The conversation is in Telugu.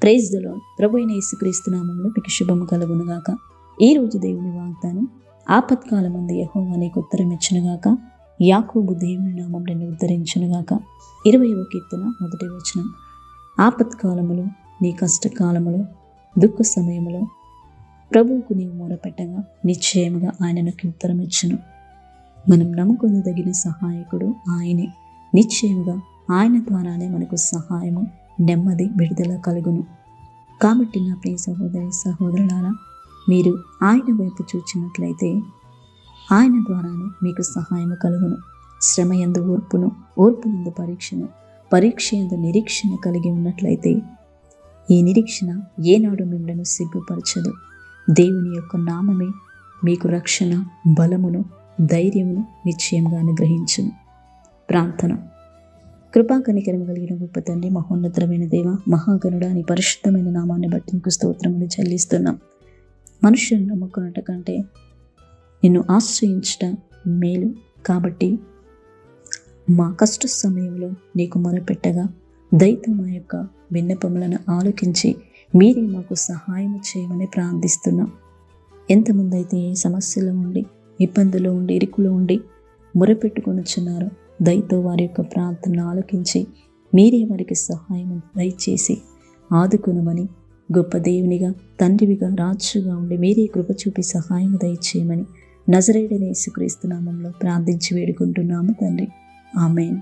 Praise the lord. ప్రభు అయిన యేసుక్రీస్తు నామములో మీకు శుభము కలుగును గాక. ఈ రోజు దేవుని వాగ్దానం, ఆపత్కాలమందు యెహోవా నీకు ఉత్తరం ఇచ్చునుగాక, యాకోబు దేవుని నామములో నిన్ను ఉద్ధరించునుగాక. 20వ కీర్తన 1వ వచనం. ఆపత్కాలములో, నీ కష్టకాలములో, దుఃఖ సమయములో ప్రభువుకు నీవు మొరపెట్టగా నిశ్చయముగా ఆయన నీకు ఉత్తరం ఇచ్చును. మనం నమ్ముకొనదగిన సహాయకుడు ఆయనే. నిశ్చయముగా ఆయన ద్వారానే మనకు సహాయము, నెమ్మది, విడుదల కలుగును. కాబట్టి నా ప్రియ సహోదరి సహోదరులారా, మీరు ఆయన వైపు చూచినట్లయితే ఆయన ద్వారానే మీకు సహాయము కలుగును. శ్రమ యందు ఓర్పును, ఓర్పు యందు పరీక్షను, పరీక్ష యందు నిరీక్షణ కలిగి ఉన్నట్లయితే ఈ నిరీక్షణ ఏనాడు మిమ్మల్ని సిగ్గుపరచదు. దేవుని యొక్క నామమే మీకు రక్షణ, బలమును, ధైర్యమును నిశ్చయంగా అనుగ్రహించును. ప్రార్థన. కృపా కనికరము కలిగిన గొప్ప తండ్రి, మహోన్నతమైన దేవ, మహాగణుడా, నీ పరిశుద్ధమైన నామాన్ని బట్టి నీకు స్తోత్రములు చెల్లిస్తున్నాం. మనుషులను నమ్ముకున్నట కంటే నిన్ను ఆశ్రయించట మేలు. కాబట్టి మా కష్ట సమయంలో నీకు మొరపెట్టగా దయతో మా యొక్క విన్నపములను ఆలోకించి మీరే మాకు సహాయం చేయమని ప్రార్థిస్తున్నాం. ఎంతమంది అయితే ఏ సమస్యలో ఉండి, ఇబ్బందులో ఉండి, ఇరుకులో ఉండి మొరపెట్టుకొనిచున్నారో దయతో వారి యొక్క ప్రార్థనను ఆలోకించి మీరే వారికి సహాయం దయచేసి ఆదుకొనమని, గొప్ప దేవునిగా, తండ్రివిగా, రాజుగా ఉండి మీరే కృప చూపి సహాయం దయచేయమని నజరేయుడైన యేసుక్రీస్తు నామములో ప్రార్థించి వేడుకుంటున్నాము తండ్రి. ఆమేన్.